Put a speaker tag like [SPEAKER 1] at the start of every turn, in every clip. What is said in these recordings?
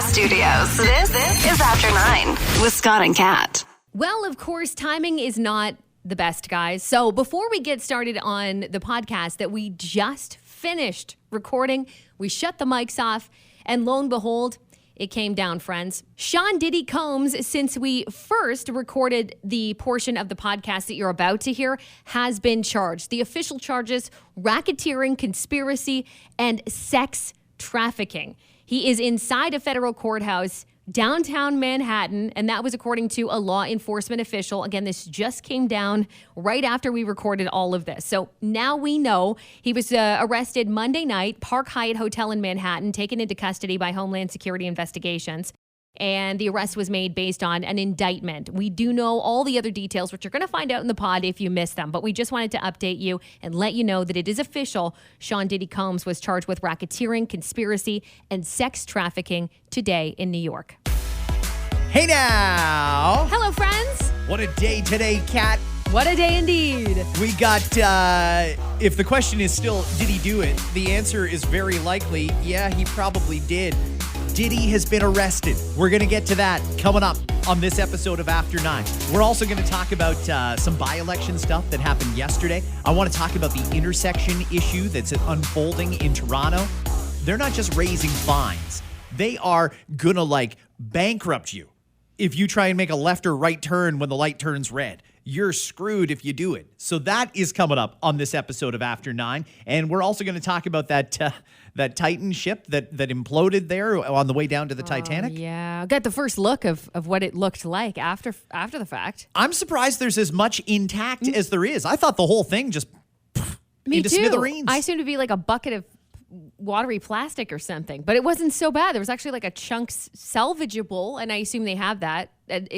[SPEAKER 1] podcast studios. This is After 9 with Scott and Kat.
[SPEAKER 2] Well, of course, timing is not the best, guys. So before we get started on the podcast that we just finished recording, we shut the mics off, and lo and behold, it came down, friends. Sean Diddy Combs, since we first recorded the portion of the podcast that you're about to hear, has been charged. The official charges: racketeering, conspiracy, and sex trafficking. He is inside a federal courthouse downtown Manhattan, and that was according to a law enforcement official. Again, this just came down right after we recorded all of this. So now we know he was arrested Monday night, Park Hyatt Hotel in Manhattan, taken into custody by Homeland Security Investigations. And the arrest was made based on an indictment. We do know all the other details, which you're going to find out in the pod if you missed them. But we just wanted to update you and let you know that it is official. Sean Diddy Combs was charged with racketeering, conspiracy, and sex trafficking today in New York.
[SPEAKER 3] Hey now!
[SPEAKER 2] Hello, friends.
[SPEAKER 3] What a day today, Kat.
[SPEAKER 2] What a day indeed.
[SPEAKER 3] We got, if the question is still, did he do it? The answer is very likely, yeah, he probably did. Diddy has been arrested. We're going to get to that coming up on this episode of After 9. We're also going to talk about some by-election stuff that happened yesterday. I want to talk about the intersection issue that's unfolding in Toronto. They're not just raising fines. They are going to, bankrupt you if you try and make a left or right turn when the light turns red. You're screwed if you do it. So that is coming up on this episode of After 9. And we're also going to talk about that Titan ship that imploded there on the way down to the Titanic.
[SPEAKER 2] Yeah, got the first look of what it looked like after the fact.
[SPEAKER 3] I'm surprised there's as much intact as there is. I thought the whole thing just into smithereens.
[SPEAKER 2] I assumed to be like a bucket of watery plastic or something, but it wasn't so bad. There was actually like a chunks salvageable, and I assume they have that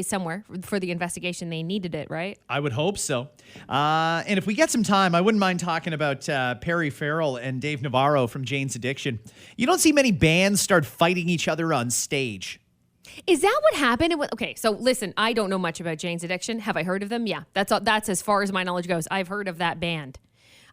[SPEAKER 2] somewhere for the investigation. They needed it, right?
[SPEAKER 3] I would hope so. And if we get some time, I wouldn't mind talking about Perry Farrell and Dave Navarro from Jane's Addiction. You don't see many bands start fighting each other on stage.
[SPEAKER 2] Is that what happened? Okay, so listen, I don't know much about Jane's Addiction. Have I heard of them? Yeah, that's as far as my knowledge goes. I've heard of that band.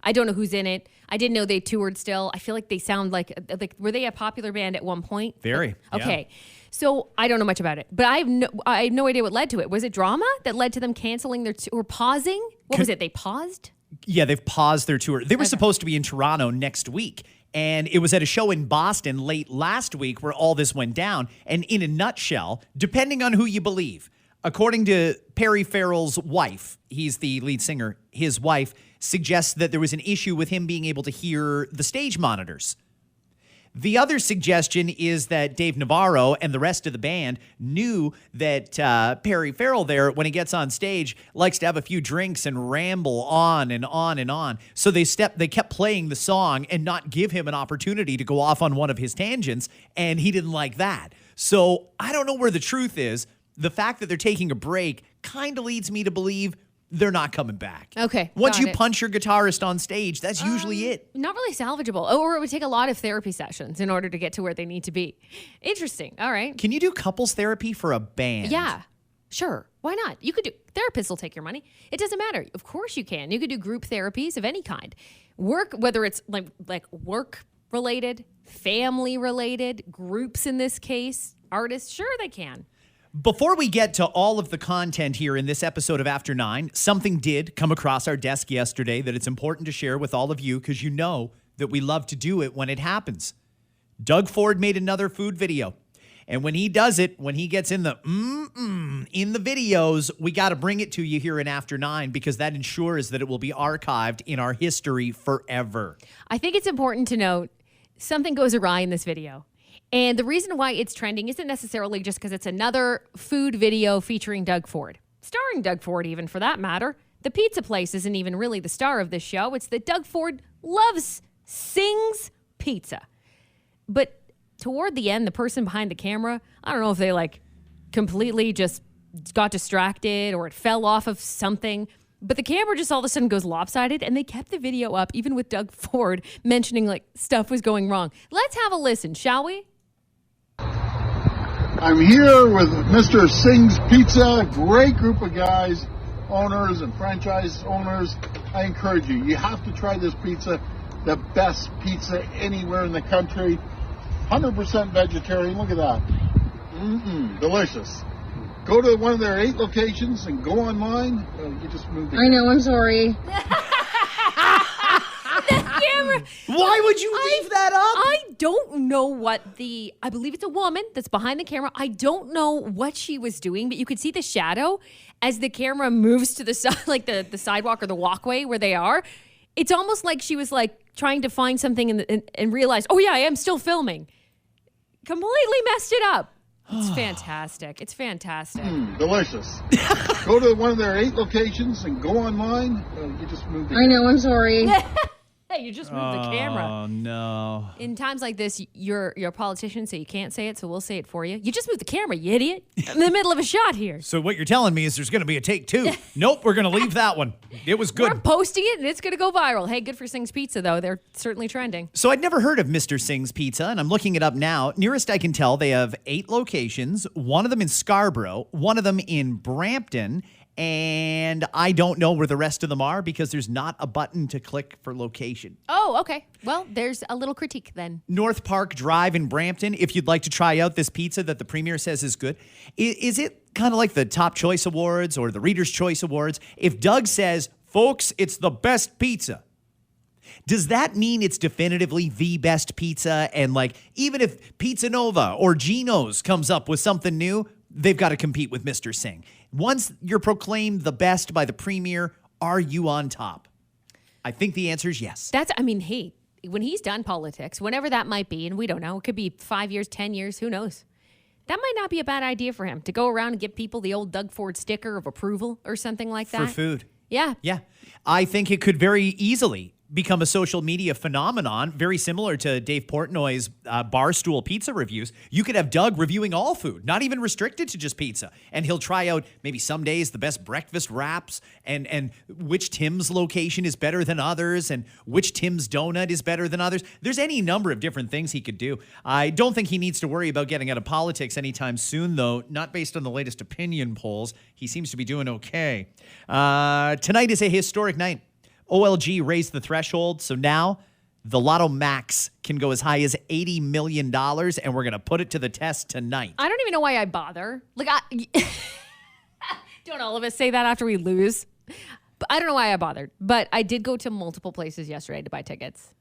[SPEAKER 2] I don't know who's in it. I didn't know they toured still. I feel like they sound like were they a popular band at one point?
[SPEAKER 3] Very.
[SPEAKER 2] Okay. Yeah. So I don't know much about it, but I have no idea what led to it. Was it drama that led to them canceling their or pausing? What was it? They paused?
[SPEAKER 3] Yeah, they've paused their tour. They were supposed to be in Toronto next week, and it was at a show in Boston late last week where all this went down. And in a nutshell, depending on who you believe, according to Perry Farrell's wife, he's the lead singer, his wife suggests that there was an issue with him being able to hear the stage monitors. The other suggestion is that Dave Navarro and the rest of the band knew that Perry Farrell there, when he gets on stage, likes to have a few drinks and ramble on and on and on. So they kept playing the song and not give him an opportunity to go off on one of his tangents, and he didn't like that. So I don't know where the truth is. The fact that they're taking a break kind of leads me to believe they're not coming back.
[SPEAKER 2] Okay.
[SPEAKER 3] Once you punch your guitarist on stage, that's usually it.
[SPEAKER 2] Not really salvageable. Or it would take a lot of therapy sessions in order to get to where they need to be. Interesting. All right.
[SPEAKER 3] Can you do couples therapy for a band?
[SPEAKER 2] Yeah. Sure. Why not? You could do. Therapists will take your money. It doesn't matter. Of course you can. You could do group therapies of any kind. Work, whether it's like work related, family related, groups in this case, artists, sure they can.
[SPEAKER 3] Before we get to all of the content here in this episode of After 9, something did come across our desk yesterday that it's important to share with all of you because you know that we love to do it when it happens. Doug Ford made another food video. And when he does it, when he gets in the in the videos, we got to bring it to you here in After 9 because that ensures that it will be archived in our history forever.
[SPEAKER 2] I think it's important to note something goes awry in this video. And the reason why it's trending isn't necessarily just because it's another food video featuring Doug Ford. Starring Doug Ford, even, for that matter. The pizza place isn't even really the star of this show. It's that Doug Ford sings pizza. But toward the end, the person behind the camera, I don't know if they, completely just got distracted or it fell off of something. But the camera just all of a sudden goes lopsided, and they kept the video up, even with Doug Ford mentioning, stuff was going wrong. Let's have a listen, shall we?
[SPEAKER 4] I'm here with Mr. Singh's Pizza, great group of guys, owners and franchise owners. I encourage you, you have to try this pizza, the best pizza anywhere in the country. 100% vegetarian, look at that. Delicious. Go to one of their 8 locations and go online. You just moved.
[SPEAKER 5] I know, I'm sorry.
[SPEAKER 2] Camera.
[SPEAKER 3] Why would you leave that up?
[SPEAKER 2] I don't know what I believe it's a woman that's behind the camera. I don't know what she was doing, but you could see the shadow as the camera moves to the side, like the sidewalk or the walkway where they are. It's almost like she was like trying to find something and realized, oh yeah, I am still filming. Completely messed it up. It's fantastic. It's fantastic.
[SPEAKER 4] Delicious. Go to one of their 8 locations and go online. You just moved.
[SPEAKER 5] I know, I'm sorry.
[SPEAKER 2] Hey, you just moved the camera.
[SPEAKER 3] Oh, no.
[SPEAKER 2] In times like this, you're a politician, so you can't say it, so we'll say it for you. You just moved the camera, you idiot. I'm in the middle of a shot here.
[SPEAKER 3] So what you're telling me is there's going to be a take 2. Nope, we're going to leave that one. It was good.
[SPEAKER 2] We're posting it, and it's going to go viral. Hey, good for Singh's Pizza, though. They're certainly trending.
[SPEAKER 3] So I'd never heard of Mr. Singh's Pizza, and I'm looking it up now. Nearest I can tell, they have 8 locations, one of them in Scarborough, one of them in Brampton, and I don't know where the rest of them are because there's not a button to click for location.
[SPEAKER 2] Oh, okay. Well, there's a little critique then.
[SPEAKER 3] North Park Drive in Brampton, if you'd like to try out this pizza that the premier says is good. Is it kind of like the Top Choice Awards or the Reader's Choice Awards? If Doug says, folks, it's the best pizza, does that mean it's definitively the best pizza? And like, even if Pizza Nova or Gino's comes up with something new, they've got to compete with Mr. Singh. Once you're proclaimed the best by the premier, are you on top? I think the answer is yes.
[SPEAKER 2] Hey, when he's done politics, whenever that might be, and we don't know, it could be 5 years, 10 years, who knows? That might not be a bad idea for him to go around and give people the old Doug Ford sticker of approval or something like that.
[SPEAKER 3] For food.
[SPEAKER 2] Yeah.
[SPEAKER 3] Yeah. I think it could very easily become a social media phenomenon, very similar to Dave Portnoy's Barstool pizza reviews. You could have Doug reviewing all food, not even restricted to just pizza. And he'll try out maybe some days the best breakfast wraps and which Tim's location is better than others and which Tim's donut is better than others. There's any number of different things he could do. I don't think he needs to worry about getting out of politics anytime soon, though, not based on the latest opinion polls. He seems to be doing okay. Tonight is a historic night. OLG raised the threshold, so now the Lotto Max can go as high as $80 million, and we're going to put it to the test tonight.
[SPEAKER 2] I don't even know why I bother. Don't all of us say that after we lose? But I don't know why I bothered. But I did go to multiple places yesterday to buy tickets.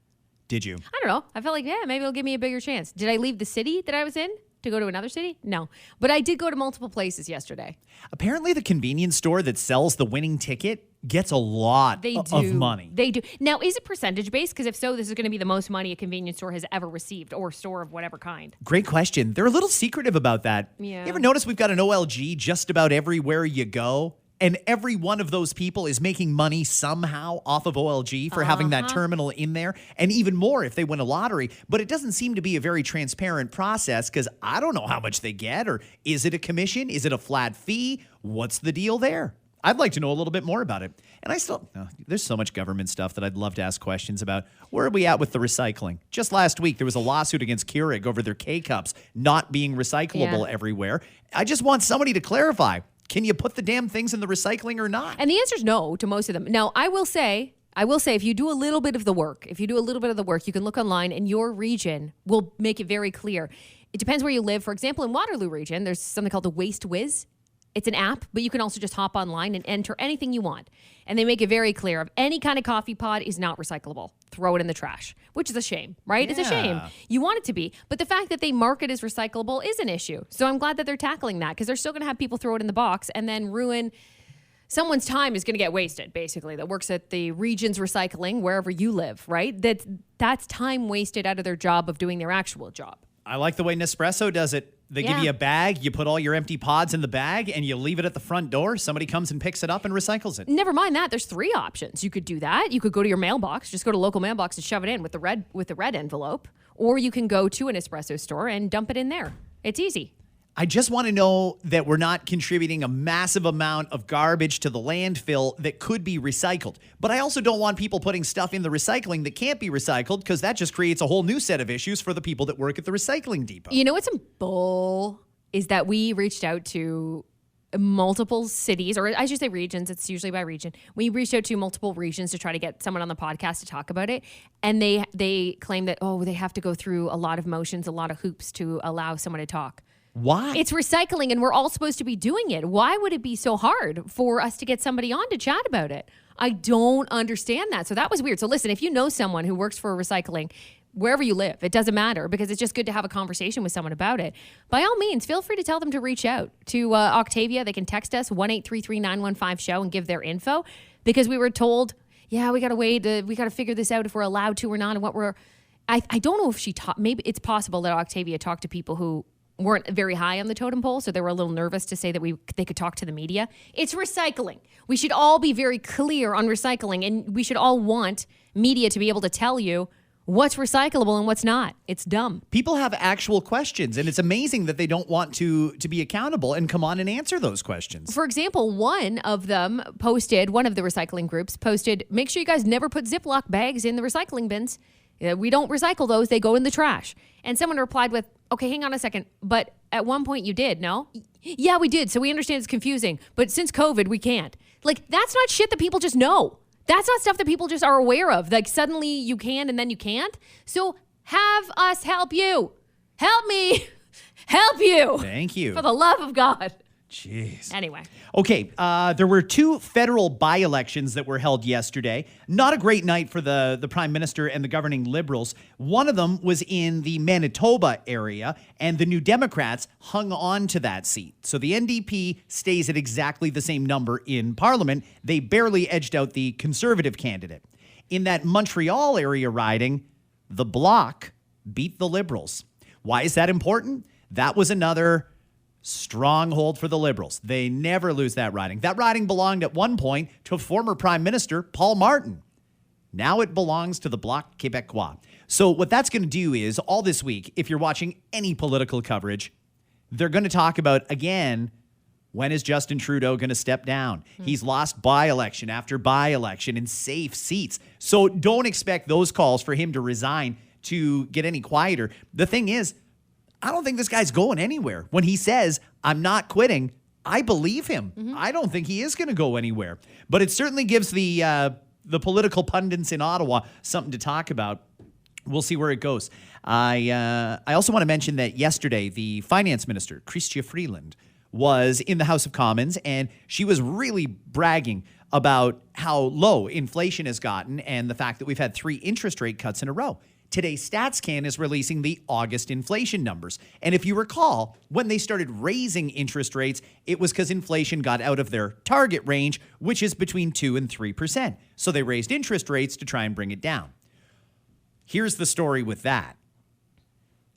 [SPEAKER 3] Did you?
[SPEAKER 2] I don't know. I felt like, maybe it'll give me a bigger chance. Did I leave the city that I was in to go to another city? No. But I did go to multiple places yesterday.
[SPEAKER 3] Apparently the convenience store that sells the winning ticket gets a lot of money.
[SPEAKER 2] They do. Now, is it percentage based? Because if so, this is going to be the most money a convenience store has ever received, or store of whatever kind.
[SPEAKER 3] Great question. They're a little secretive about that.
[SPEAKER 2] Yeah.
[SPEAKER 3] You ever notice we've got an OLG just about everywhere you go? And every one of those people is making money somehow off of OLG for having that terminal in there. And even more if they win a lottery. But it doesn't seem to be a very transparent process because I don't know how much they get. Or is it a commission? Is it a flat fee? What's the deal there? I'd like to know a little bit more about it. And there's so much government stuff that I'd love to ask questions about. Where are we at with the recycling? Just last week, there was a lawsuit against Keurig over their K-Cups not being recyclable everywhere. I just want somebody to clarify. Can you put the damn things in the recycling or not?
[SPEAKER 2] And the answer is no to most of them. Now, I will say, if you do a little bit of the work, you can look online and your region will make it very clear. It depends where you live. For example, in Waterloo region, there's something called the Waste Whiz. It's an app, but you can also just hop online and enter anything you want. And they make it very clear of any kind of coffee pod is not recyclable. Throw it in the trash, which is a shame, right?
[SPEAKER 3] Yeah.
[SPEAKER 2] It's a shame. You want it to be. But the fact that they market as recyclable is an issue. So I'm glad that they're tackling that because they're still going to have people throw it in the box and then ruin someone's time is going to get wasted, basically, that works at the region's recycling wherever you live, right? That's time wasted out of their job of doing their actual job.
[SPEAKER 3] I like the way Nespresso does it. They give you a bag, you put all your empty pods in the bag, and you leave it at the front door. Somebody comes and picks it up and recycles it.
[SPEAKER 2] Never mind that. There's 3 options. You could do that. You could go to your mailbox, just go to local mailbox and shove it in with the red envelope. Or you can go to an espresso store and dump it in there. It's easy.
[SPEAKER 3] I just want to know that we're not contributing a massive amount of garbage to the landfill that could be recycled. But I also don't want people putting stuff in the recycling that can't be recycled because that just creates a whole new set of issues for the people that work at the recycling depot.
[SPEAKER 2] You know what's some bull is that we reached out to multiple cities, or I should say regions. It's usually by region. We reached out to multiple regions to try to get someone on the podcast to talk about it. And they claim that, they have to go through a lot of motions, a lot of hoops to allow someone to talk.
[SPEAKER 3] Why?
[SPEAKER 2] It's recycling and we're all supposed to be doing it. Why would it be so hard for us to get somebody on to chat about it? I don't understand that. So that was weird. So listen, if you know someone who works for recycling, wherever you live, it doesn't matter because it's just good to have a conversation with someone about it. By all means, feel free to tell them to reach out to Octavia. They can text us 1-833-915-SHOW and give their info because we were told, yeah, we got to wait. We got to figure this out if we're allowed to or not. And what I don't know if she taught, maybe it's possible that Octavia talked to people who weren't very high on the totem pole, so they were a little nervous to say that they could talk to the media. It's recycling. We should all be very clear on recycling, and we should all want media to be able to tell you what's recyclable and what's not. It's dumb.
[SPEAKER 3] People have actual questions, and it's amazing that they don't want to be accountable and come on and answer those questions.
[SPEAKER 2] For example, one of the recycling groups posted, make sure you guys never put Ziploc bags in the recycling bins. We don't recycle those. They go in the trash. And someone replied with, okay, hang on a second. But at one point you did, no? Yeah, we did. So we understand it's confusing. But since COVID, we can't. Like, that's not shit that people just know. That's not stuff that people just are aware of. Like, suddenly you can and then you can't. So have us help you. Help me. Help you.
[SPEAKER 3] Thank you.
[SPEAKER 2] For the love of God.
[SPEAKER 3] Jeez.
[SPEAKER 2] Anyway.
[SPEAKER 3] Okay, there were 2 federal by-elections that were held yesterday. Not a great night for the Prime Minister and the governing Liberals. One of them was in the Manitoba area, and the New Democrats hung on to that seat. So the NDP stays at exactly the same number in Parliament. They barely edged out the Conservative candidate. In that Montreal area riding, the Bloc beat the Liberals. Why is that important? That was another stronghold for the Liberals. They never lose that riding. That riding belonged at one point to former Prime Minister Paul Martin. Now it belongs to the Bloc Québécois. So what that's going to do is all this week, if you're watching any political coverage, they're going to talk about, again, when is Justin Trudeau going to step down? He's lost by-election after by-election in safe seats. So don't expect those calls for him to resign to get any quieter. The thing is, I don't think this guy's going anywhere. When he says, I'm not quitting, I believe him. I don't think he is going to go anywhere. But it certainly gives the political pundits in Ottawa something to talk about. We'll see where it goes. I also want to mention that yesterday, the finance minister, Chrystia Freeland, was in the House of Commons, and she was really bragging about how low inflation has gotten and the fact that we've had 3 interest rate cuts in a row. Today, StatsCan is releasing the August inflation numbers. And if you recall, when they started raising interest rates, it was because inflation got out of their target range, which is between 2 and 3%. So they raised interest rates to try and bring it down. Here's the story with that.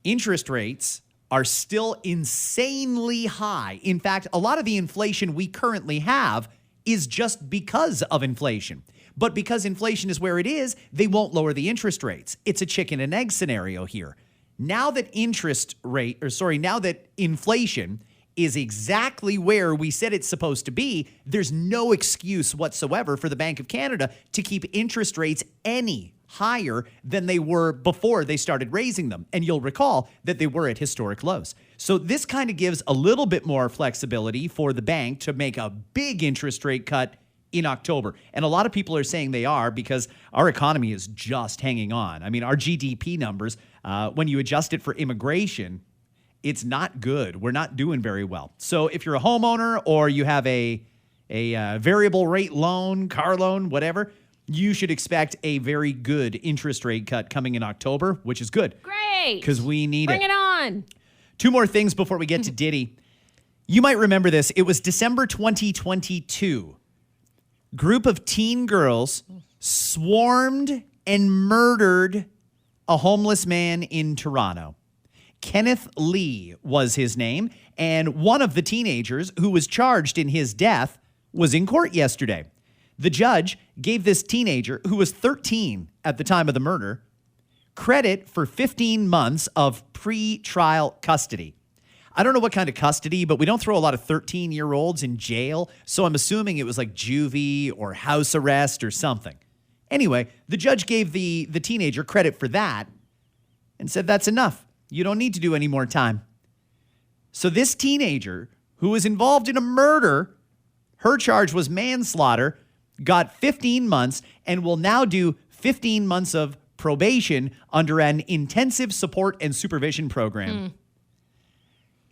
[SPEAKER 3] Interest rates are still insanely high. In fact, a lot of the inflation we currently have is just because of inflation. But because inflation is where it is, they won't lower the interest rates. It's a chicken and egg scenario here. Now that inflation is exactly where we said it's supposed to be, there's no excuse whatsoever for the Bank of Canada to keep interest rates any higher than they were before they started raising them. And you'll recall that they were at historic lows. So this kind of gives a little bit more flexibility for the bank to make a big interest rate cut in October. And a lot of people are saying they are because our economy is just hanging on. I mean, our GDP numbers, when you adjust it for immigration, it's not good. We're not doing very well. So if you're a homeowner or you have a variable rate loan, car loan, whatever, you should expect a very good interest rate cut coming in October, which is good.
[SPEAKER 2] Great.
[SPEAKER 3] Because we need
[SPEAKER 2] Bring it on.
[SPEAKER 3] 2 more things before we get to Diddy. You might remember this. It was December 2022. Group of teen girls swarmed and murdered a homeless man in Toronto. Kenneth Lee was his name, and one of the teenagers who was charged in his death was in court yesterday. The judge gave this teenager, who was 13 at the time of the murder, credit for 15 months of pre-trial custody. I don't know what kind of custody, but we don't throw a lot of 13-year-olds in jail, so I'm assuming it was like juvie or house arrest or something. Anyway, the judge gave the teenager credit for that and said that's enough. You don't need to do any more time. So this teenager, who was involved in a murder, her charge was manslaughter, got 15 months and will now do 15 months of probation under an intensive support and supervision program.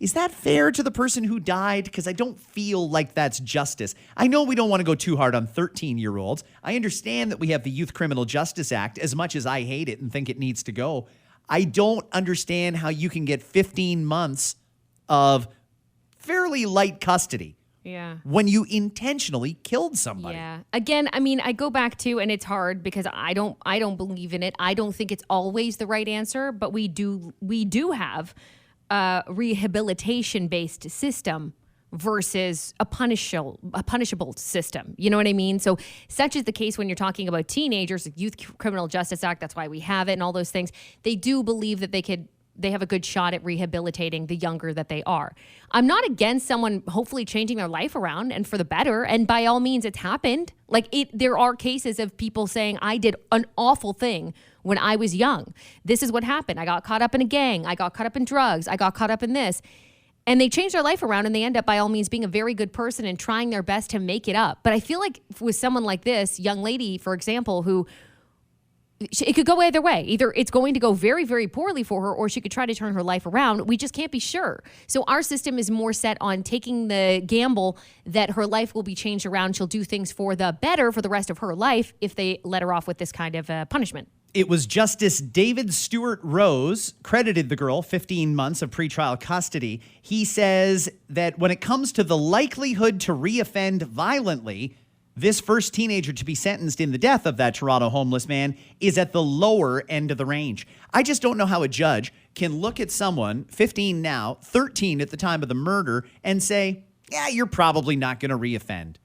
[SPEAKER 3] Is that fair to the person who died? Because I don't feel like that's justice. I know we don't want to go too hard on 13-year-olds. I understand that we have the Youth Criminal Justice Act, as much as I hate it and think it needs to go. I don't understand how you can get 15 months of fairly light custody.
[SPEAKER 2] Yeah.
[SPEAKER 3] When you intentionally killed somebody.
[SPEAKER 2] Yeah. Again, I mean, I go back to, and it's hard because I don't believe in it. I don't think it's always the right answer, but we do have a rehabilitation-based system versus a punishable system. You know what I mean? So such is the case when you're talking about teenagers, the Youth Criminal Justice Act, that's why we have it and all those things. They do believe that they have a good shot at rehabilitating the younger that they are. I'm not against someone hopefully changing their life around and for the better. And by all means, it's happened. There are cases of people saying, I did an awful thing when I was young. This is what happened. I got caught up in a gang. I got caught up in drugs. I got caught up in this. And they change their life around and they end up by all means being a very good person and trying their best to make it up. But I feel like with someone like this young lady, for example, who it could go either way. Either it's going to go very, very poorly for her or she could try to turn her life around. We just can't be sure. So our system is more set on taking the gamble that her life will be changed around. She'll do things for the better for the rest of her life if they let her off with this kind of punishment.
[SPEAKER 3] It was Justice David Stewart Rose credited the girl 15 months of pretrial custody. He says that when it comes to the likelihood to reoffend violently, this first teenager to be sentenced in the death of that Toronto homeless man is at the lower end of the range. I just don't know how a judge can look at someone, 15 now, 13 at the time of the murder, and say, yeah, you're probably not going to reoffend.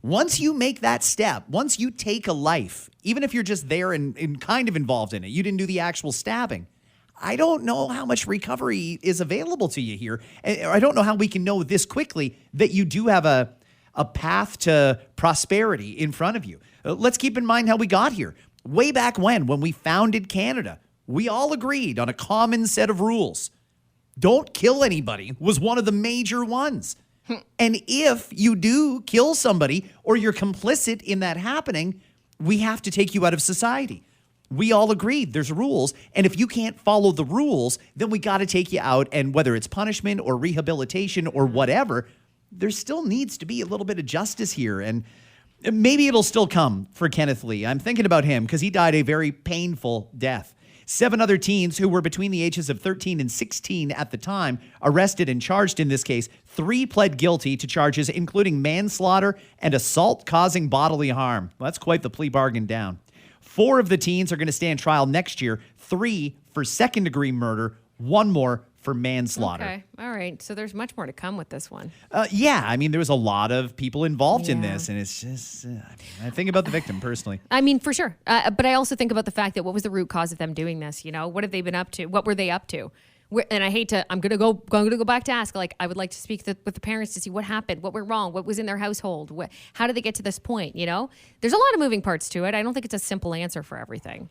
[SPEAKER 3] Once you make that step, once you take a life, even if you're just there and kind of involved in it, you didn't do the actual stabbing, I don't know how much recovery is available to you here. I don't know how we can know this quickly that you do have a path to prosperity in front of you. Let's keep in mind how we got here. Way back when we founded Canada, we all agreed on a common set of rules. Don't kill anybody was one of the major ones. And if you do kill somebody or you're complicit in that happening, we have to take you out of society. We all agreed there's rules. And if you can't follow the rules, then we got to take you out. And whether it's punishment or rehabilitation or whatever, there still needs to be a little bit of justice here. And maybe it'll still come for Kenneth Lee. I'm thinking about him because he died a very painful death. 7 other teens who were between the ages of 13 and 16 at the time arrested and charged in this case. 3 pled guilty to charges including manslaughter and assault causing bodily harm. Well, that's quite the plea bargain down. 4 of the teens are going to stand trial next year. 3 for second-degree murder. 1 more for manslaughter.
[SPEAKER 2] Okay. All right. So there's much more to come with this one.
[SPEAKER 3] Yeah. I mean, there was a lot of people involved in this, and it's just, I think about the victim personally.
[SPEAKER 2] I mean, for sure. But I also think about the fact that what was the root cause of them doing this? You know, what have they been up to? What were they up to? And I hate to, I'm going to go back to ask, like, I would like to speak with the parents to see what happened, what went wrong, what was in their household, how did they get to this point? You know, there's a lot of moving parts to it. I don't think it's a simple answer for everything.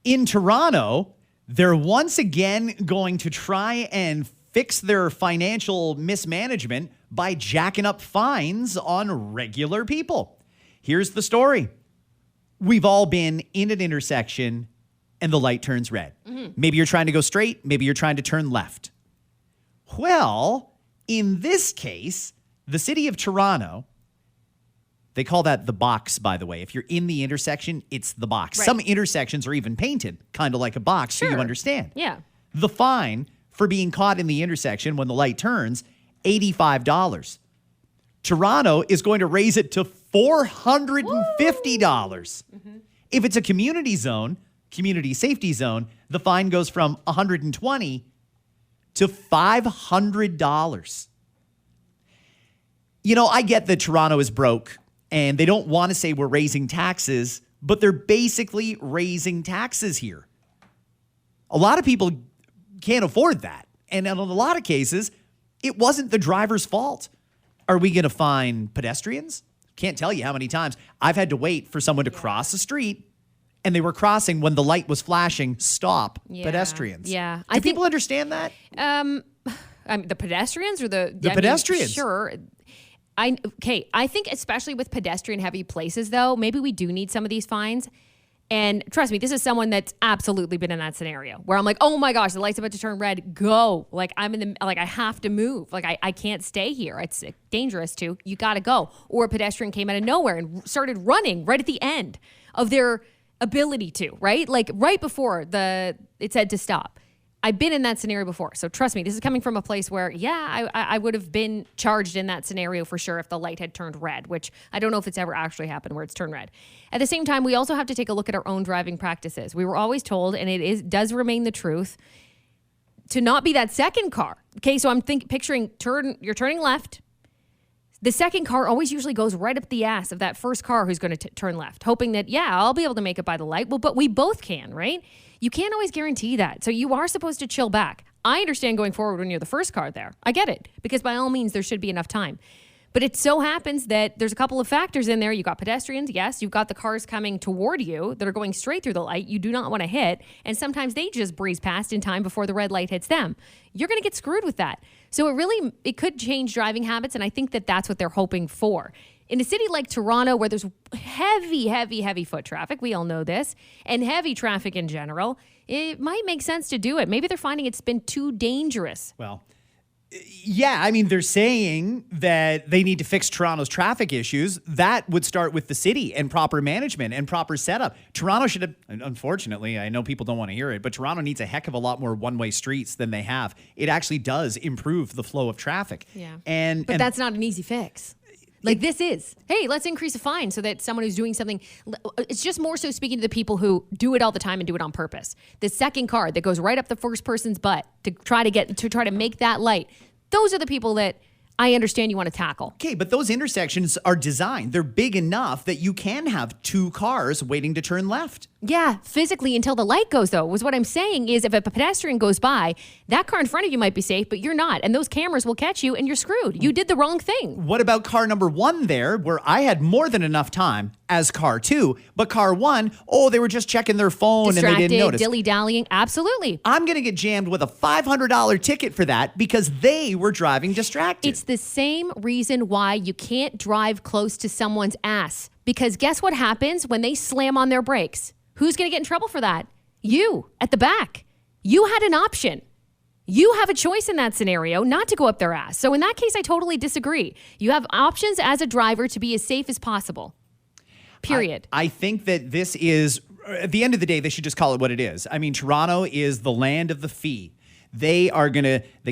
[SPEAKER 3] In Toronto, they're once again going to try and fix their financial mismanagement by jacking up fines on regular people. Here's the story. We've all been in an intersection and the light turns red. Mm-hmm. Maybe you're trying to go straight. Maybe you're trying to turn left. Well, in this case, the city of Toronto, they call that the box, by the way. If you're in the intersection, it's the box. Right. Some intersections are even painted kind of like a box, so you understand.
[SPEAKER 2] Yeah.
[SPEAKER 3] The fine for being caught in the intersection when the light turns, $85. Toronto is going to raise it to $450. Mm-hmm. If it's a community safety zone, the fine goes from $120 to $500. You know, I get that Toronto is broke and they don't want to say we're raising taxes, but they're basically raising taxes here. A lot of people can't afford that. And in a lot of cases, it wasn't the driver's fault. Are we going to fine pedestrians? Can't tell you how many times I've had to wait for someone to cross the street and they were crossing when the light was flashing, stop, pedestrians.
[SPEAKER 2] Yeah.
[SPEAKER 3] Do people understand that?
[SPEAKER 2] I mean, the pedestrians or the
[SPEAKER 3] pedestrians?
[SPEAKER 2] Sure. I think especially with pedestrian heavy places, though, maybe we do need some of these fines. And trust me, this is someone that's absolutely been in that scenario where I'm like, oh my gosh, the light's about to turn red. Go. Like I have to move. Like I can't stay here. It's dangerous too. You got to go. Or a pedestrian came out of nowhere and started running right at the end of their ability to, right? Like right before it said to stop. I've been in that scenario before. So trust me, this is coming from a place where, I would have been charged in that scenario for sure if the light had turned red, which I don't know if it's ever actually happened where it's turned red. At the same time, we also have to take a look at our own driving practices. We were always told, and does remain the truth, to not be that second car. Okay, so I'm picturing you're turning left. The second car always usually goes right up the ass of that first car who's going to turn left, hoping that, I'll be able to make it by the light. Well, but we both can, right? You can't always guarantee that. So you are supposed to chill back. I understand going forward when you're the first car there. I get it, because by all means, there should be enough time. But it so happens that there's a couple of factors in there. You got pedestrians, yes. You've got the cars coming toward you that are going straight through the light you do not want to hit. And sometimes they just breeze past in time before the red light hits them. You're going to get screwed with that. So it could change driving habits. And I think that that's what they're hoping for. In a city like Toronto, where there's heavy foot traffic, we all know this, and heavy traffic in general, it might make sense to do it. Maybe they're finding it's been too dangerous.
[SPEAKER 3] Well, yeah, I mean, they're saying that they need to fix Toronto's traffic issues. That would start with the city and proper management and proper setup. Toronto should have, unfortunately, I know people don't want to hear it, but Toronto needs a heck of a lot more one-way streets than they have. It actually does improve the flow of traffic.
[SPEAKER 2] Yeah.
[SPEAKER 3] But
[SPEAKER 2] that's not an easy fix. Like this is, hey, let's increase a fine so that someone who's doing something, it's just more so speaking to the people who do it all the time and do it on purpose. The second car that goes right up the first person's butt to try to make that light. Those are the people that I understand you want to tackle.
[SPEAKER 3] Okay, but those intersections are designed. They're big enough that you can have two cars waiting to turn left.
[SPEAKER 2] Yeah, physically until the light goes, though. What I'm saying is if a pedestrian goes by, that car in front of you might be safe, but you're not. And those cameras will catch you and you're screwed. You did the wrong thing.
[SPEAKER 3] What about car number one there, where I had more than enough time as car two, but car one, they were just checking their phone
[SPEAKER 2] Distracted,
[SPEAKER 3] and they didn't notice.
[SPEAKER 2] Dilly-dallying, absolutely.
[SPEAKER 3] I'm going to get jammed with a $500 ticket for that because they were driving distracted.
[SPEAKER 2] It's the same reason why you can't drive close to someone's ass. Because guess what happens when they slam on their brakes? Who's going to get in trouble for that? You, at the back. You had an option. You have a choice in that scenario not to go up their ass. So in that case, I totally disagree. You have options as a driver to be as safe as possible. Period.
[SPEAKER 3] I think that this is, at the end of the day, they should just call it what it is. I mean, Toronto is the land of the fee. They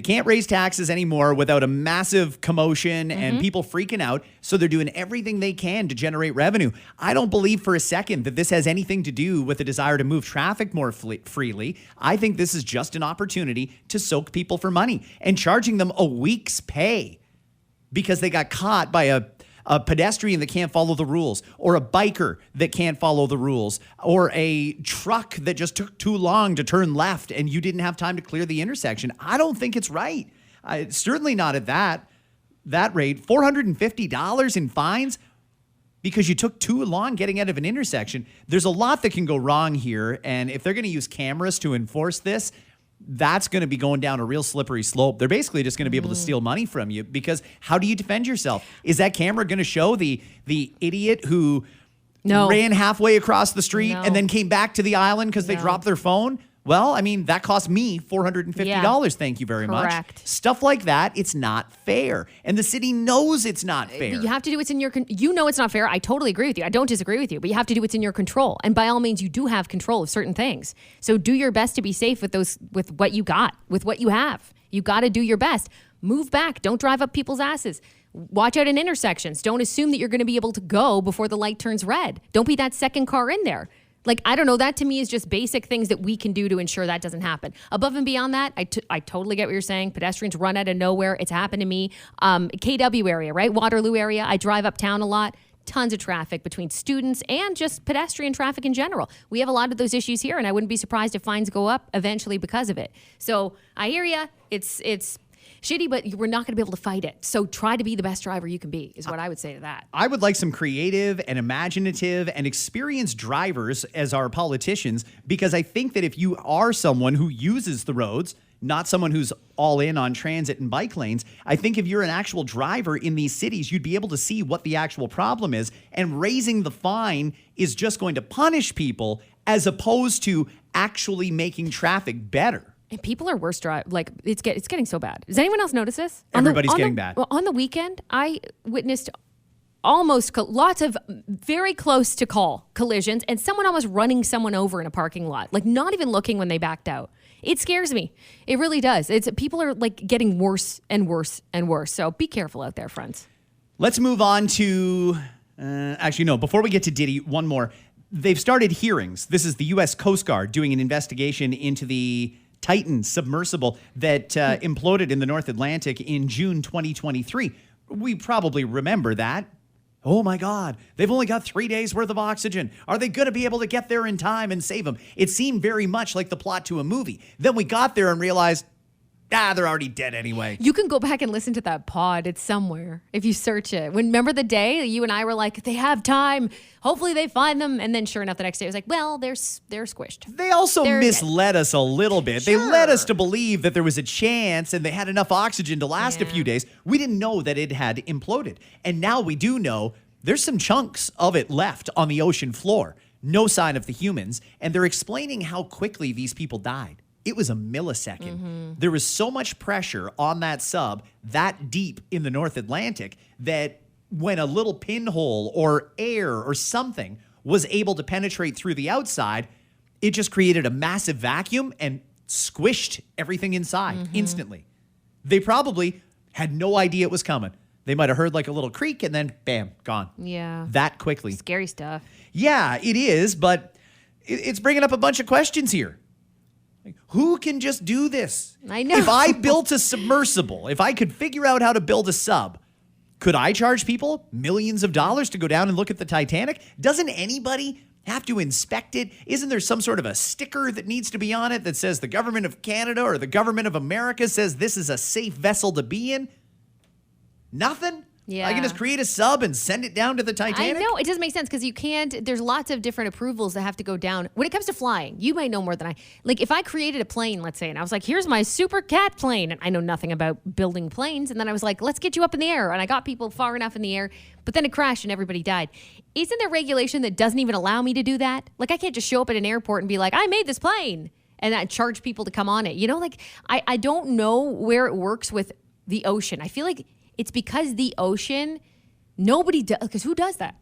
[SPEAKER 3] can't raise taxes anymore without a massive commotion and people freaking out. So they're doing everything they can to generate revenue. I don't believe for a second that this has anything to do with a desire to move traffic more freely. I think this is just an opportunity to soak people for money and charging them a week's pay because they got caught by a pedestrian that can't follow the rules, or a biker that can't follow the rules, or a truck that just took too long to turn left and you didn't have time to clear the intersection. I don't think it's right. Certainly not at that rate. $450 in fines because you took too long getting out of an intersection. There's a lot that can go wrong here, and if they're going to use cameras to enforce this, that's going to be going down a real slippery slope. They're basically just going to be able to steal money from you because how do you defend yourself? Is that camera going to show the idiot who ran halfway across the street and then came back to the island because they dropped their phone? Well, I mean, that cost me $450. Thank you very much. Stuff like that, it's not fair. And the city knows it's not fair.
[SPEAKER 2] You have to do what's in your you know it's not fair. I totally agree with you. I don't disagree with you, but you have to do what's in your control. And by all means, you do have control of certain things. So do your best to be safe with what you got, with what you have. You got to do your best. Move back. Don't drive up people's asses. Watch out in intersections. Don't assume that you're going to be able to go before the light turns red. Don't be that second car in there. Like, I don't know, that to me is just basic things that we can do to ensure that doesn't happen. Above and beyond that, I totally get what you're saying. Pedestrians run out of nowhere. It's happened to me. KW area, right? Waterloo area. I drive uptown a lot. Tons of traffic between students and just pedestrian traffic in general. We have a lot of those issues here, and I wouldn't be surprised if fines go up eventually because of it. So I hear you. It's shitty, but we're not going to be able to fight it. So try to be the best driver you can be is what I would say to that.
[SPEAKER 3] I would like some creative and imaginative and experienced drivers as our politicians, because I think that if you are someone who uses the roads, not someone who's all in on transit and bike lanes. I think if you're an actual driver in these cities, you'd be able to see what the actual problem is. And raising the fine is just going to punish people as opposed to actually making traffic better.
[SPEAKER 2] And people are worse drive. Like it's getting so bad. Does anyone else notice this?
[SPEAKER 3] Everybody's getting bad.
[SPEAKER 2] On the weekend, I witnessed lots of very close to call collisions and someone almost running someone over in a parking lot, like not even looking when they backed out. It scares me. It really does. People are like getting worse and worse and worse. So be careful out there, friends.
[SPEAKER 3] Let's move on to, before we get to Diddy, one more. They've started hearings. This is the U.S. Coast Guard doing an investigation into the Titan submersible that imploded in the North Atlantic in June 2023. We probably remember that. Oh my God, they've only got 3 days worth of oxygen. Are they going to be able to get there in time and save them? It seemed very much like the plot to a movie. Then we got there and realized, they're already dead anyway.
[SPEAKER 2] You can go back and listen to that pod. It's somewhere if you search it. Remember the day you and I were like, they have time. Hopefully they find them. And then sure enough, the next day it was like, well, they're squished.
[SPEAKER 3] They also misled us a little bit.
[SPEAKER 2] Sure.
[SPEAKER 3] They led us to believe that there was a chance and they had enough oxygen to last a few days. We didn't know that it had imploded. And now we do know there's some chunks of it left on the ocean floor. No sign of the humans. And they're explaining how quickly these people died. It was a millisecond. Mm-hmm. There was so much pressure on that sub that deep in the North Atlantic that when a little pinhole or air or something was able to penetrate through the outside, it just created a massive vacuum and squished everything inside instantly. They probably had no idea it was coming. They might have heard like a little creak and then bam, gone.
[SPEAKER 2] Yeah.
[SPEAKER 3] That quickly.
[SPEAKER 2] Scary stuff.
[SPEAKER 3] Yeah, it is, but it's bringing up a bunch of questions here. Who can just do this?
[SPEAKER 2] I know.
[SPEAKER 3] If I built a submersible, if I could figure out how to build a sub, could I charge people millions of dollars to go down and look at the Titanic? Doesn't anybody have to inspect it? Isn't there some sort of a sticker that needs to be on it that says the government of Canada or the government of America says this is a safe vessel to be in? Nothing?
[SPEAKER 2] Yeah.
[SPEAKER 3] I can just create a sub and send it down to the Titanic?
[SPEAKER 2] I know. It doesn't make sense because you can't. There's lots of different approvals that have to go down. When it comes to flying, you might know more than I. Like if I created a plane, let's say, and I was like, here's my super cat plane. And I know nothing about building planes. And then I was like, let's get you up in the air. And I got people far enough in the air, but then it crashed and everybody died. Isn't there regulation that doesn't even allow me to do that? Like I can't just show up at an airport and be like, I made this plane. And I charge people to come on it. You know, like I don't know where it works with the ocean. I feel like it's because the ocean... Nobody does, because who does that?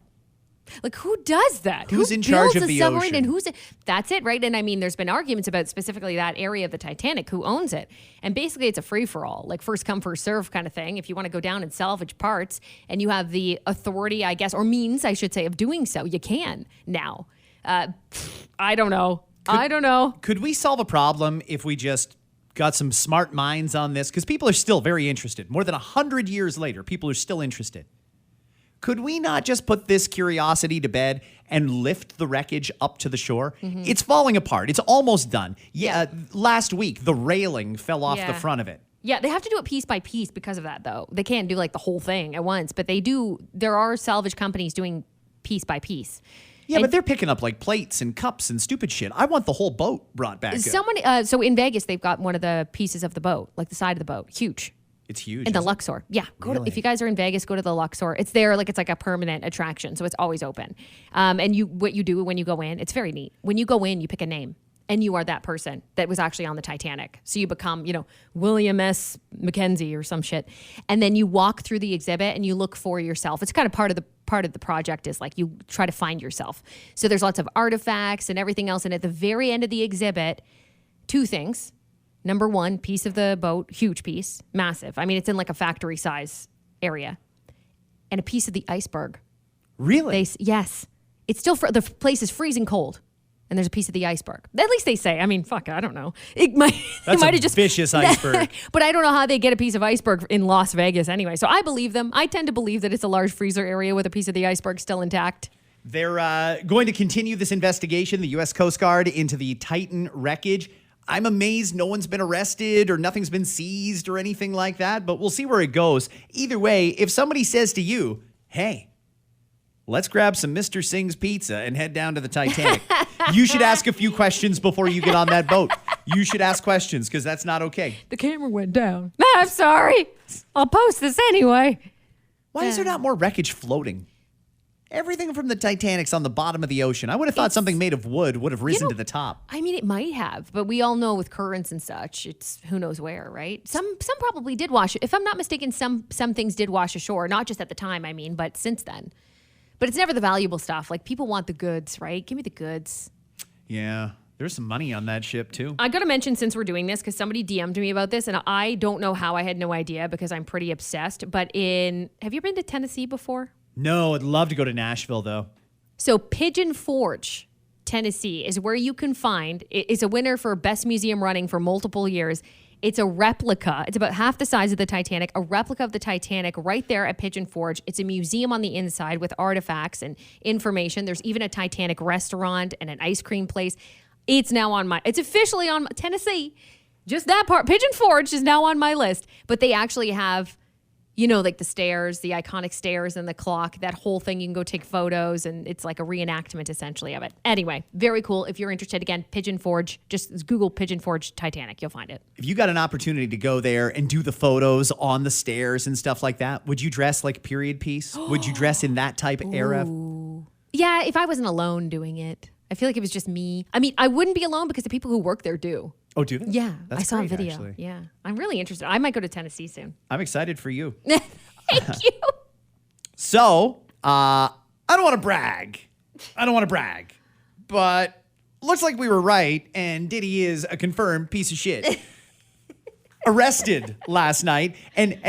[SPEAKER 2] Like, who does that?
[SPEAKER 3] Who's in charge of the
[SPEAKER 2] submarine
[SPEAKER 3] ocean?
[SPEAKER 2] And that's it, right? And I mean, there's been arguments about specifically that area of the Titanic, who owns it. And basically, it's a free-for-all, like first come, first serve kind of thing. If you want to go down and salvage parts and you have the authority, I guess, or means, I should say, of doing so, you can now. I don't know. I don't know.
[SPEAKER 3] Could we solve a problem if we just got some smart minds on this? Because people are still very interested. More than 100 years later, people are still interested. Could we not just put this curiosity to bed and lift the wreckage up to the shore? Mm-hmm. It's falling apart. It's almost done. Yeah. Last week, the railing fell off the front of it.
[SPEAKER 2] Yeah, they have to do it piece by piece because of that, though. They can't do like the whole thing at once, but they do. There are salvage companies doing piece by piece.
[SPEAKER 3] Yeah, but they're picking up like plates and cups and stupid shit. I want the whole boat brought back.
[SPEAKER 2] So in Vegas, they've got one of the pieces of the boat, like the side of the boat, huge.
[SPEAKER 3] It's huge.
[SPEAKER 2] In the Luxor. Yeah.
[SPEAKER 3] Really?
[SPEAKER 2] If you guys are in Vegas, go to the Luxor. It's there, like it's like a permanent attraction. So it's always open. And what you do when you go in, it's very neat. When you go in, you pick a name. And you are that person that was actually on the Titanic. So you become, William S. Mackenzie or some shit. And then you walk through the exhibit and you look for yourself. It's kind of part of the project is like you try to find yourself. So there's lots of artifacts and everything else. And at the very end of the exhibit, two things. Number one, piece of the boat, huge piece, massive. I mean, it's in like a factory size area. And a piece of the iceberg.
[SPEAKER 3] Really?
[SPEAKER 2] Yes. It's still, the place is freezing cold. And there's a piece of the iceberg. At least they say. I mean, fuck, I don't know.
[SPEAKER 3] That's a vicious iceberg.
[SPEAKER 2] But I don't know how they get a piece of iceberg in Las Vegas anyway. So I believe them. I tend to believe that it's a large freezer area with a piece of the iceberg still intact.
[SPEAKER 3] They're going to continue this investigation, the U.S. Coast Guard, into the Titan wreckage. I'm amazed no one's been arrested or nothing's been seized or anything like that, but we'll see where it goes. Either way, if somebody says to you, hey, let's grab some Mr. Singh's pizza and head down to the Titanic. You should ask a few questions before you get on that boat. You should ask questions because that's not okay.
[SPEAKER 2] The camera went down. I'm sorry. I'll post this anyway.
[SPEAKER 3] Why is there not more wreckage floating? Everything from the Titanic's on the bottom of the ocean. I would have thought something made of wood would have risen to the top.
[SPEAKER 2] I mean, it might have, but we all know with currents and such, it's who knows where, right? Some probably did wash. If I'm not mistaken, some things did wash ashore, not just at the time, I mean, but since then. But it's never the valuable stuff. Like, people want the goods, right? Give me the goods.
[SPEAKER 3] Yeah. There's some money on that ship, too.
[SPEAKER 2] I got to mention, since we're doing this, because somebody DM'd me about this, and I don't know how. I had no idea because I'm pretty obsessed. But have you ever been to Tennessee before?
[SPEAKER 3] No, I'd love to go to Nashville, though.
[SPEAKER 2] So Pigeon Forge, Tennessee, is where you can find, it's a winner for Best Museum Running for multiple years. It's a replica. It's about half the size of the Titanic, a replica of the Titanic right there at Pigeon Forge. It's a museum on the inside with artifacts and information. There's even a Titanic restaurant and an ice cream place. It's officially on Tennessee. Just that part. Pigeon Forge is now on my list. But they actually have, like the stairs, the iconic stairs and the clock, that whole thing. You can go take photos, and it's like a reenactment essentially of it. Anyway, very cool. If you're interested, again, Pigeon Forge, just Google Pigeon Forge Titanic. You'll find it.
[SPEAKER 3] If you got an opportunity to go there and do the photos on the stairs and stuff like that, would you dress like a period piece? Would you dress in that type of era?
[SPEAKER 2] Yeah, if I wasn't alone doing it. I feel like it was just me. I mean, I wouldn't be alone because the people who work there do.
[SPEAKER 3] Oh, do they?
[SPEAKER 2] Yeah,
[SPEAKER 3] That's
[SPEAKER 2] I saw
[SPEAKER 3] great,
[SPEAKER 2] a video.
[SPEAKER 3] actually.
[SPEAKER 2] Yeah, I'm really interested. I might go to Tennessee soon.
[SPEAKER 3] I'm excited for you.
[SPEAKER 2] Thank you.
[SPEAKER 3] So, I don't want to brag. But looks like we were right, and Diddy is a confirmed piece of shit. Arrested last night, and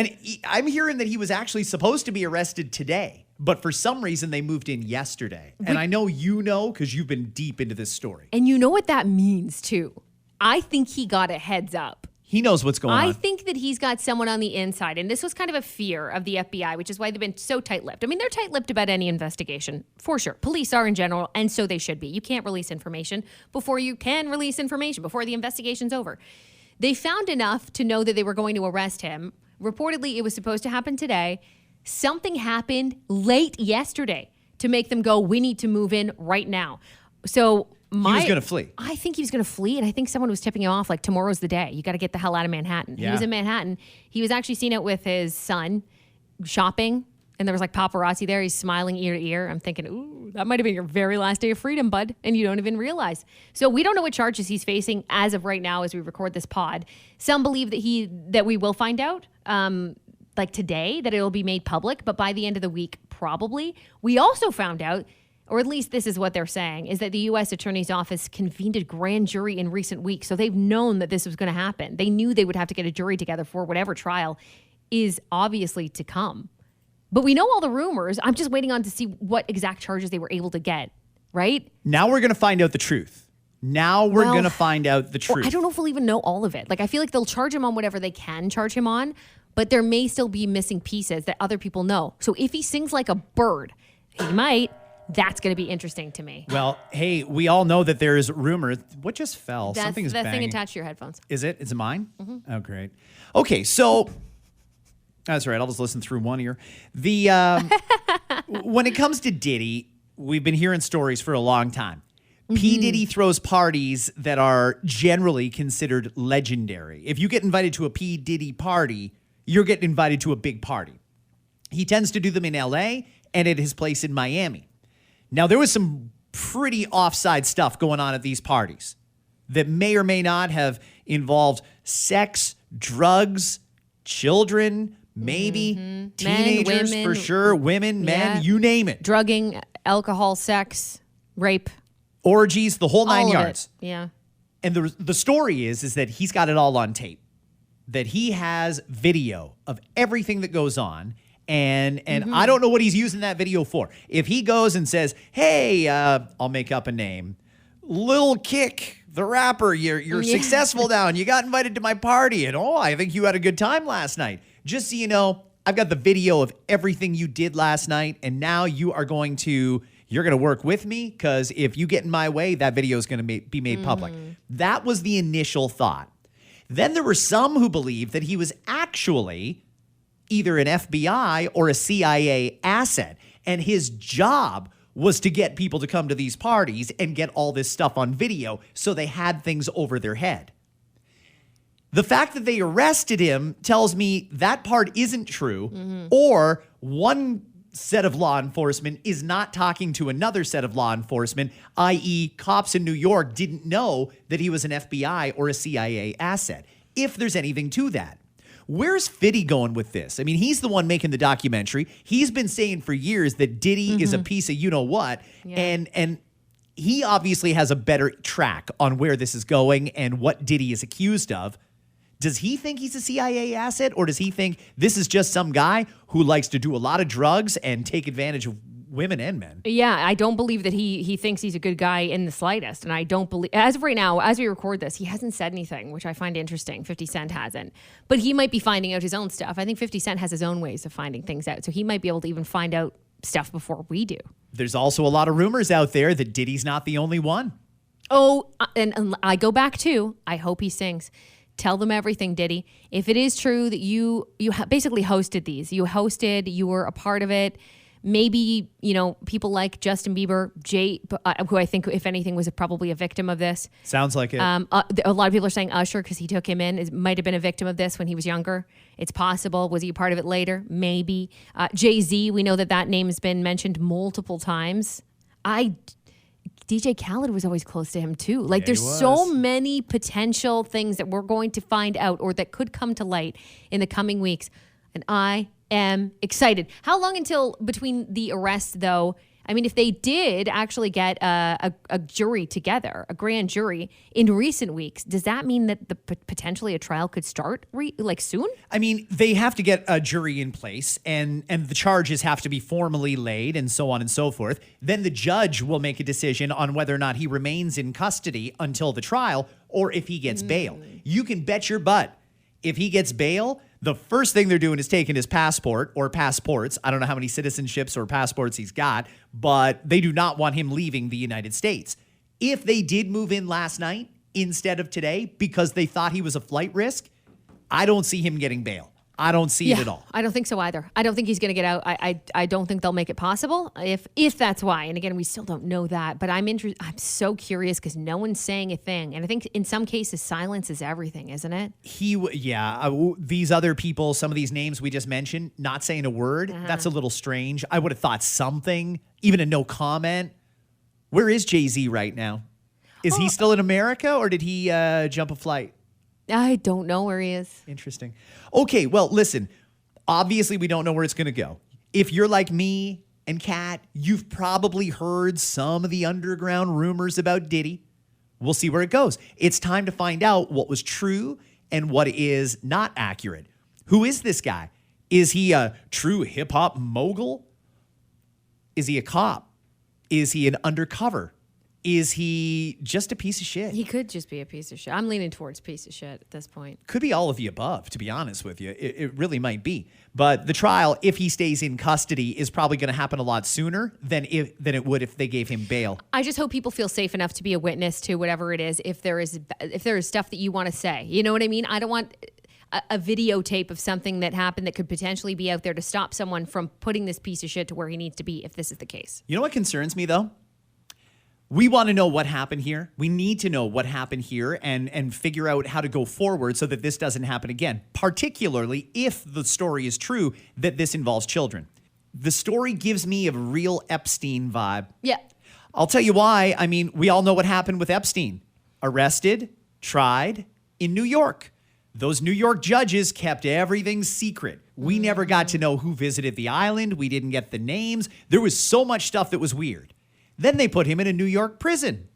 [SPEAKER 3] I'm hearing that he was actually supposed to be arrested today. But for some reason, they moved in yesterday. And I know you know because you've been deep into this story.
[SPEAKER 2] And you know what that means, too. I think he got a heads up.
[SPEAKER 3] He knows what's going on.
[SPEAKER 2] I think that he's got someone on the inside. And this was kind of a fear of the FBI, which is why they've been so tight-lipped. I mean, they're tight-lipped about any investigation, for sure. Police are in general, and so they should be. You can't release information before the investigation's over. They found enough to know that they were going to arrest him. Reportedly, it was supposed to happen today. Something happened late yesterday to make them go, we need to move in right now. So
[SPEAKER 3] he was going to flee.
[SPEAKER 2] I think he was going to flee, and I think someone was tipping him off like, tomorrow's the day. You got to get the hell out of Manhattan.
[SPEAKER 3] Yeah.
[SPEAKER 2] He was in Manhattan. He was actually seen out with his son shopping, and there was like paparazzi there. He's smiling ear to ear. I'm thinking, ooh, that might have been your very last day of freedom, bud, and you don't even realize. So we don't know what charges he's facing as of right now as we record this pod. Some believe that we will find out. Like today, that it'll be made public, but by the end of the week, probably. We also found out, or at least this is what they're saying, is that the U.S. Attorney's Office convened a grand jury in recent weeks. So they've known that this was going to happen. They knew they would have to get a jury together for whatever trial is obviously to come. But we know all the rumors. I'm just waiting on to see what exact charges they were able to get, right?
[SPEAKER 3] Now we're going to find out the truth. Well, going to find out the truth.
[SPEAKER 2] I don't know if we'll even know all of it. Like, I feel like they'll charge him on whatever they can charge him on, but there may still be missing pieces that other people know. So if he sings like a bird, he might. That's going to be interesting to me.
[SPEAKER 3] Well, hey, we all know that there's rumor. What just fell?
[SPEAKER 2] That's
[SPEAKER 3] Something's
[SPEAKER 2] the
[SPEAKER 3] banging.
[SPEAKER 2] thing attached to your headphones.
[SPEAKER 3] Is it? Is it mine? Mm-hmm. Oh, great. Okay, so that's right. I'll just listen through one ear. When it comes to Diddy, we've been hearing stories for a long time. P. Diddy throws parties that are generally considered legendary. If you get invited to a P. Diddy party, you're getting invited to a big party. He tends to do them in LA and at his place in Miami. Now, there was some pretty offside stuff going on at these parties that may or may not have involved sex, drugs, children, maybe teenagers,
[SPEAKER 2] women,
[SPEAKER 3] for sure, women, men, you name it.
[SPEAKER 2] Drugging, alcohol, sex, rape.
[SPEAKER 3] Orgies, the whole nine
[SPEAKER 2] all of
[SPEAKER 3] yards.
[SPEAKER 2] It. Yeah.
[SPEAKER 3] And the story is that he's got it all on tape, that he has video of everything that goes on. And I don't know what he's using that video for. If he goes and says, hey, I'll make up a name, Lil Kick, the rapper, you're successful now and you got invited to my party and I think you had a good time last night. Just so you know, I've got the video of everything you did last night and now you're going to work with me because if you get in my way, that video is going to be made public. That was the initial thought. Then there were some who believed that he was actually either an FBI or a CIA asset, and his job was to get people to come to these parties and get all this stuff on video so they had things over their head. The fact that they arrested him tells me that part isn't true, or one set of law enforcement is not talking to another set of law enforcement, i.e. cops in New York didn't know that he was an FBI or a CIA asset, if there's anything to that. Where's Fiddy going with this? I mean, he's the one making the documentary. He's been saying for years that Diddy is a piece of you-know-what, and he obviously has a better track on where this is going and what Diddy is accused of. Does he think he's a CIA asset, or does he think this is just some guy who likes to do a lot of drugs and take advantage of women and men?
[SPEAKER 2] Yeah, I don't believe that he thinks he's a good guy in the slightest. And I don't believe, as of right now, as we record this, he hasn't said anything, which I find interesting. 50 Cent hasn't. But he might be finding out his own stuff. I think 50 Cent has his own ways of finding things out. So he might be able to even find out stuff before we do.
[SPEAKER 3] There's also a lot of rumors out there that Diddy's not the only one.
[SPEAKER 2] Oh, and I go back to, I hope he sings. Tell them everything, Diddy. If it is true that you basically hosted these, you were a part of it. Maybe, people like Justin Bieber, who I think, if anything, was probably a victim of this.
[SPEAKER 3] Sounds like it.
[SPEAKER 2] A lot of people are saying Usher, because he took him in, might have been a victim of this when he was younger. It's possible. Was he a part of it later? Maybe. Jay-Z, we know that name has been mentioned multiple times. DJ Khaled was always close to him too. Like, there's so many potential things that we're going to find out or that could come to light in the coming weeks. And I am excited. How long until between the arrests, though? I mean, if they did actually get a jury together, a grand jury in recent weeks, does that mean that potentially a trial could start soon? I
[SPEAKER 3] mean, they have to get a jury in place and the charges have to be formally laid and so on and so forth. Then the judge will make a decision on whether or not he remains in custody until the trial or if he gets bail. You can bet your butt if he gets bail, the first thing they're doing is taking his passport or passports. I don't know how many citizenships or passports he's got, but they do not want him leaving the United States. If they did move in last night instead of today because they thought he was a flight risk, I don't see him getting bail. I don't see it at all.
[SPEAKER 2] I don't think so either. I don't think he's going to get out. I don't think they'll make it possible if that's why. And again, we still don't know that. But I'm so curious because no one's saying a thing. And I think in some cases, silence is everything, isn't it?
[SPEAKER 3] These other people, some of these names we just mentioned, not saying a word. That's a little strange. I would have thought something, even a no comment. Where is Jay-Z right now? Is he still in America or did he jump a flight?
[SPEAKER 2] I don't know where he is.
[SPEAKER 3] Interesting. Okay, well, listen. Obviously, we don't know where it's going to go. If you're like me and Kat, you've probably heard some of the underground rumors about Diddy. We'll see where it goes. It's time to find out what was true and what is not accurate. Who is this guy? Is he a true hip-hop mogul? Is he a cop? Is he an undercover? Is he just a piece of shit?
[SPEAKER 2] He could just be a piece of shit. I'm leaning towards piece of shit at this point.
[SPEAKER 3] Could be all of the above, to be honest with you. It really might be. But the trial, if he stays in custody, is probably going to happen a lot sooner than it would if they gave him bail.
[SPEAKER 2] I just hope people feel safe enough to be a witness to whatever it is. If there is stuff that you want to say, you know what I mean? I don't want a videotape of something that happened that could potentially be out there to stop someone from putting this piece of shit to where he needs to be if this is the case.
[SPEAKER 3] You know what concerns me, though? We want to know what happened here. We need to know what happened here and figure out how to go forward so that this doesn't happen again, particularly if the story is true that this involves children. The story gives me a real Epstein vibe.
[SPEAKER 2] Yeah.
[SPEAKER 3] I'll tell you why. I mean, we all know what happened with Epstein. Arrested, tried in New York. Those New York judges kept everything secret. We never got to know who visited the island. We didn't get the names. There was so much stuff that was weird. Then they put him in a New York prison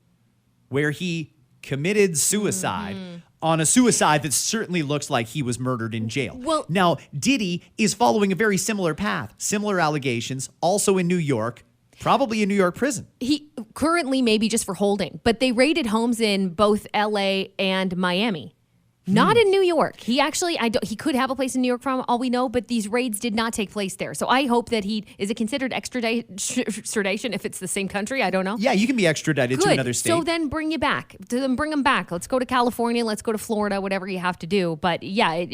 [SPEAKER 3] where he committed suicide on a suicide that certainly looks like he was murdered in jail.
[SPEAKER 2] Well,
[SPEAKER 3] now, Diddy is following a very similar path, similar allegations, also in New York, probably a New York prison.
[SPEAKER 2] He currently maybe just for holding, but they raided homes in both LA and Miami. Not in New York. He actually, he could have a place in New York from all we know, but these raids did not take place there. So I hope that is it considered extradition if it's the same country? I don't know.
[SPEAKER 3] Yeah, you can be extradited to another state.
[SPEAKER 2] So then bring him back. Let's go to California. Let's go to Florida, whatever you have to do. But yeah,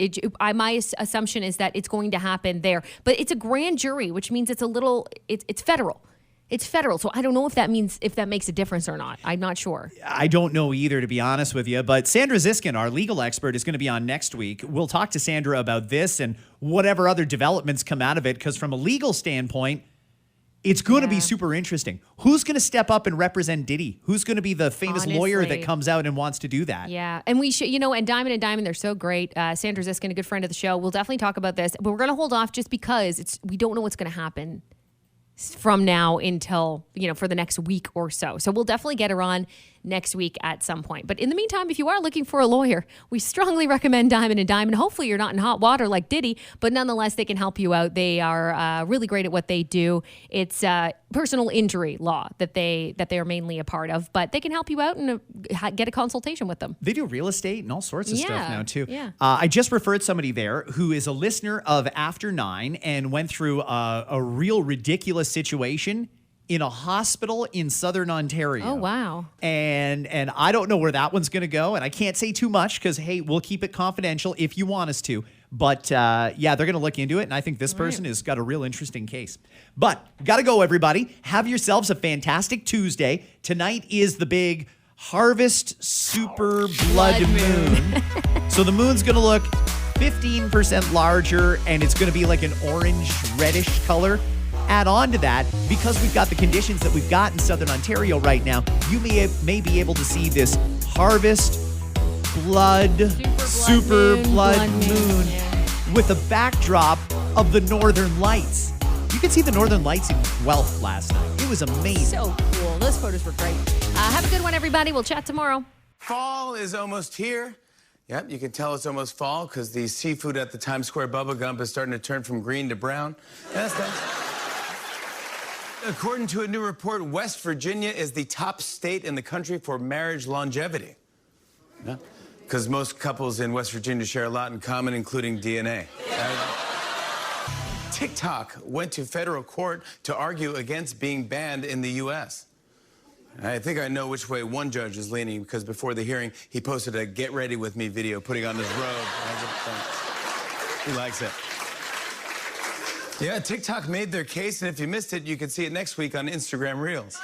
[SPEAKER 2] my assumption is that it's going to happen there. But it's a grand jury, which means it's federal. It's federal, so I don't know if that makes a difference or not. I'm not sure.
[SPEAKER 3] I don't know either, to be honest with you. But Sandra Ziskin, our legal expert, is going to be on next week. We'll talk to Sandra about this and whatever other developments come out of it, because from a legal standpoint, it's going to be super interesting. Who's going to step up and represent Diddy? Who's going to be the famous lawyer that comes out and wants to do that?
[SPEAKER 2] Yeah, and we should, and Diamond, they're so great. Sandra Ziskin, a good friend of the show. We'll definitely talk about this, but we're going to hold off just because we don't know what's going to happen from now until, for the next week or so. So we'll definitely get her on next week at some point. But in the meantime, if you are looking for a lawyer, we strongly recommend Diamond & Diamond. Hopefully you're not in hot water like Diddy, but nonetheless, they can help you out. They are really great at what they do. It's personal injury law that they are mainly a part of, but they can help you out and get a consultation with them.
[SPEAKER 3] They do real estate and all sorts of stuff now too.
[SPEAKER 2] Yeah.
[SPEAKER 3] I just referred somebody there who is a listener of After 9 and went through a real ridiculous situation in a hospital in Southern Ontario.
[SPEAKER 2] Oh, wow.
[SPEAKER 3] And I don't know where that one's going to go, and I can't say too much because, hey, we'll keep it confidential if you want us to. But, they're going to look into it, and I think this person has got a real interesting case. But, got to go, everybody. Have yourselves a fantastic Tuesday. Tonight is the big Harvest Super Blood Moon. So the moon's going to look 15% larger, and it's going to be like an orange-reddish color. Add on to that, because we've got the conditions that we've got in Southern Ontario right now, you may be able to see this Harvest Super Blood Moon with a backdrop of the Northern Lights. You could see the Northern Lights in Guelph last night. It was amazing.
[SPEAKER 2] So cool. Those photos were great. Have a good one, everybody. We'll chat tomorrow.
[SPEAKER 5] Fall is almost here. Yep, you can tell it's almost fall because the seafood at the Times Square Bubba Gump is starting to turn from green to brown. That's nice. According to a new report, West Virginia is the top state in the country for marriage longevity. Yeah, because most couples in West Virginia share a lot in common, including DNA. TikTok went to federal court to argue against being banned in the U.S. I think I know which way one judge is leaning, because before the hearing, he posted a "Get Ready With Me" video putting on his robe. He likes it. Yeah, TikTok made their case, and if you missed it, you can see it next week on Instagram Reels.